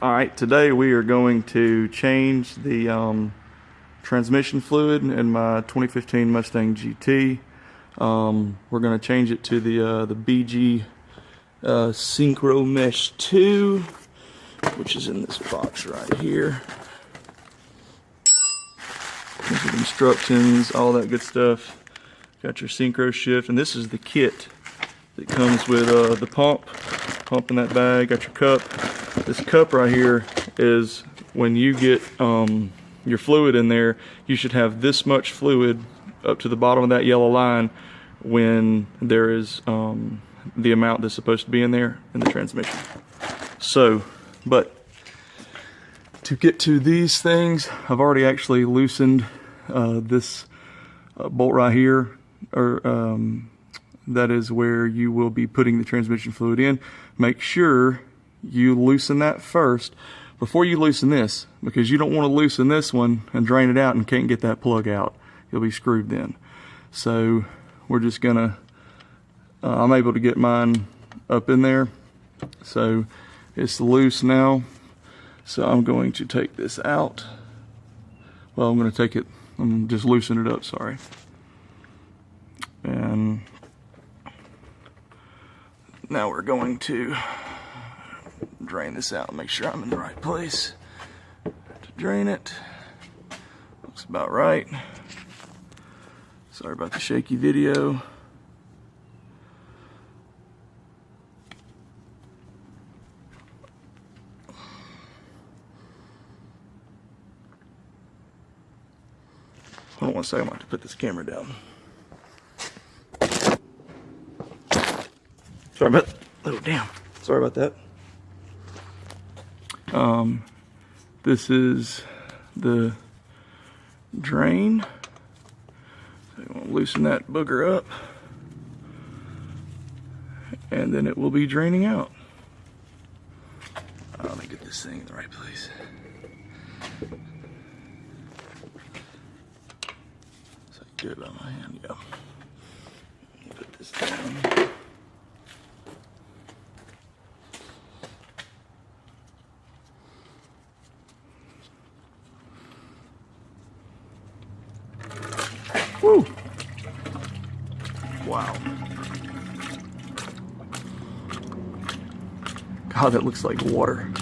Alright, today we are going to change the transmission fluid in my 2015 Mustang GT. We're going to change it to the BG synchromesh 2, which is in this box right here. These are instructions, all that good stuff. Got your synchro shift, and this is the kit that comes with the pump in that bag. Got your cup. This cup right here is when you get your fluid in there, you should have this much fluid up to the bottom of that yellow line when there is the amount that's supposed to be in there in the transmission. So, but to get to these things, I've already actually loosened this bolt right here, or that is where you will be putting the transmission fluid in. Make sure you loosen that first before you loosen this, because you don't want to loosen this one and drain it out and can't get that plug out. You'll be screwed then. So we're just gonna I'm able to get mine up in there, so it's loose now. So I'm going to take this out. Well, I'm going to take it, I'm just loosen it up, sorry. And now we're going to drain this out and make sure I'm in the right place to drain it. Looks about right. Sorry about the shaky video. Hold on one second, I'm going to have to put this camera down. Sorry about that. Oh, damn. Sorry about that. This is the drain. So you want to loosen that booger up, and then it will be draining out. Let me get this thing in the right place. So I can do it by my hand. Yeah. Put this down. Woo! Wow. God, that looks like water.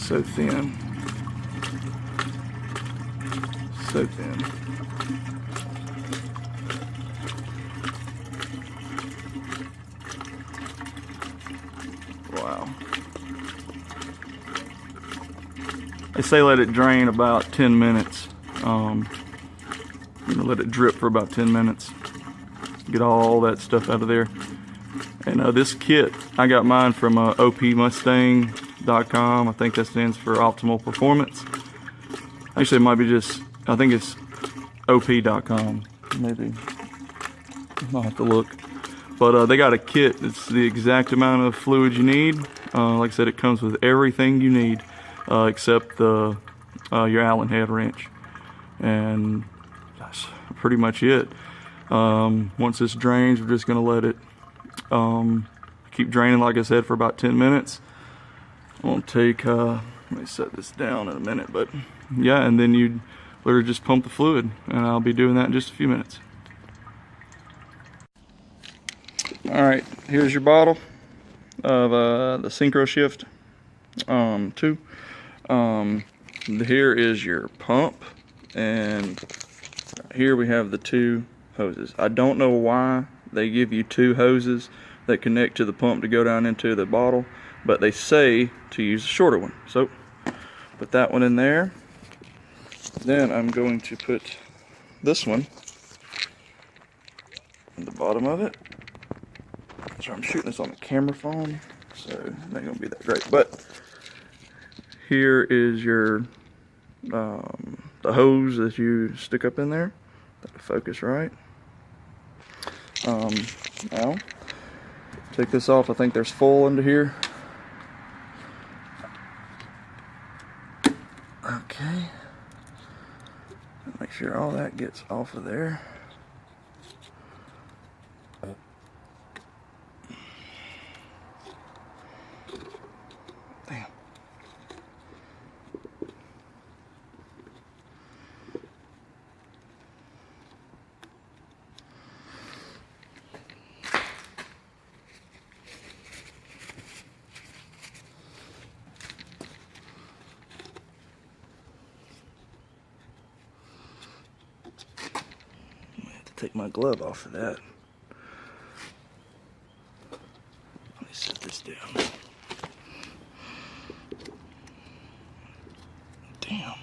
So thin. So thin. Wow. They say let it drain about 10 minutes. You know, let it drip for about 10 minutes. Get all that stuff out of there. And this kit, I got mine from opmustang.com. I think that stands for Optimal Performance. Actually, it might be just, I think it's op.com. Maybe. I'll have to look. But they got a kit. It's the exact amount of fluid you need. Like I said, it comes with everything you need except your Allen head wrench. And that's pretty much it. Once this drains, we're just going to let it keep draining, like I said, for about 10 minutes. Won't take, let me set this down in a minute, but yeah, and then you literally just pump the fluid, and I'll be doing that in just a few minutes. Alright, here's your bottle of the Synchro Shift 2. Here is your pump, and here we have the two hoses. I don't know why they give you two hoses that connect to the pump to go down into the bottle, but they say to use the shorter one. So put that one in there. Then I'm going to put this one in the bottom of it. So I'm shooting this on the camera phone, so it ain't gonna be that great. But here is your the hose that you stick up in there. That'll focus right. Now take this off. I think there's full under here. Okay. Make sure all that gets off of there. Damn. take my glove off of that. Let me set this down. Damn.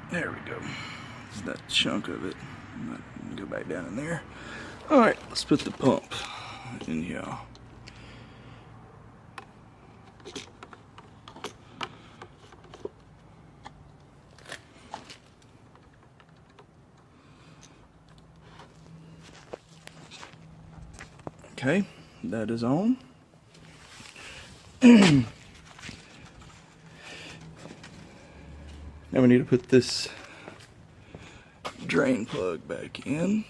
There we go. That's that chunk of it. Go back down in there. All right, let's put the pump in here. Okay, that is on. Now we need to put this drain plug back in.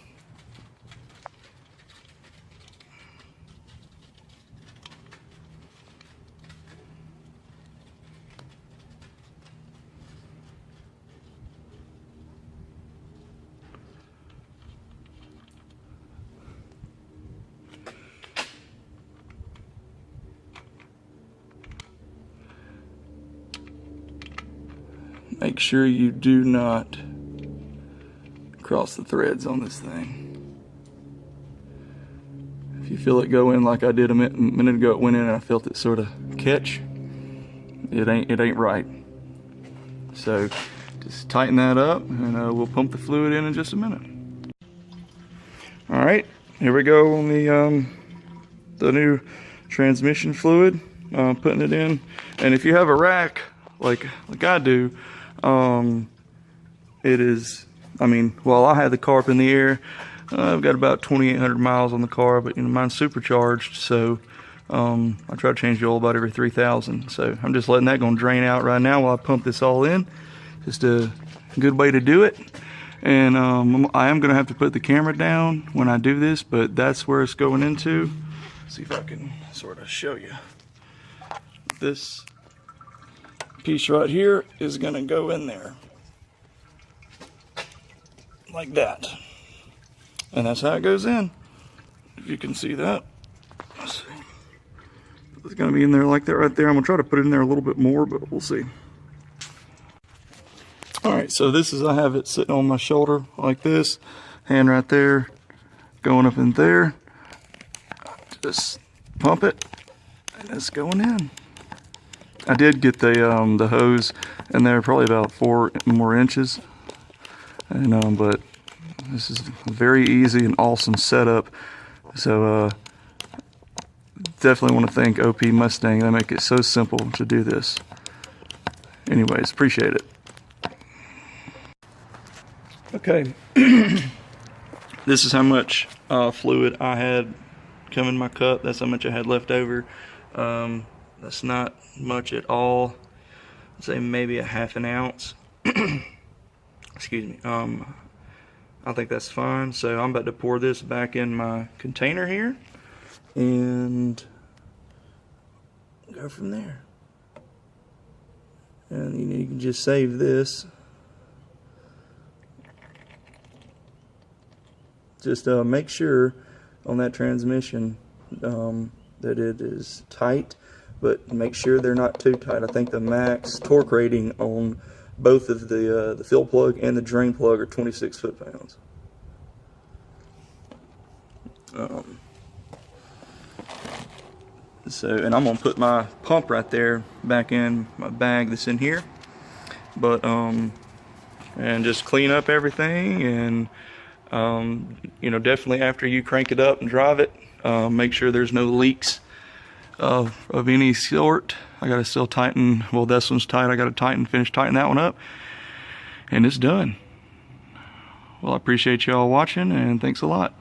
Make sure you do not cross the threads on this thing. If you feel it go in like I did a minute ago, it went in and I felt it sort of catch. It ain't right. So just tighten that up, and we'll pump the fluid in just a minute. All right, here we go on the new transmission fluid. Putting it in, and if you have a rack like I do, it is, I mean, while I had the car up in the air, I've got about 2,800 miles on the car, but you know, mine's supercharged, so I try to change the oil about every 3,000. So I'm just letting that go drain out right now while I pump this all in. Just a good way to do it. And I am gonna have to put the camera down when I do this, but that's where it's going into. Let's see if I can sort of show you. This piece right here is gonna go in there like that, and that's how it goes in. If you can see that, let's see. It's gonna be in there like that right there. I'm gonna try to put it in there a little bit more, but we'll see. All right, so this is, I have it sitting on my shoulder like this, hand right there, going up in there. Just pump it, and it's going in. I did get the hose in there, probably about 4 more inches, and but this is a very easy and awesome setup. So definitely want to thank OP Mustang. They make it so simple to do this. Anyways, appreciate it. Okay, this is how much fluid I had come in my cup. That's how much I had left over. That's not much at all. I'd say maybe a half an ounce. Excuse me. I think that's fine. So I'm about to pour this back in my container here and go from there. And you can just save this. Just make sure on that transmission that it is tight, but make sure they're not too tight. I think the max torque rating on both of the fill plug and the drain plug are 26 foot-pounds. And I'm gonna put my pump right there back in my bag that's in here, but and just clean up everything, and you know, definitely after you crank it up and drive it, make sure there's no leaks of any sort. I gotta still tighten, well, this one's tight, I gotta finish tightening that one up, and it's done. Well, I appreciate y'all watching, and thanks a lot.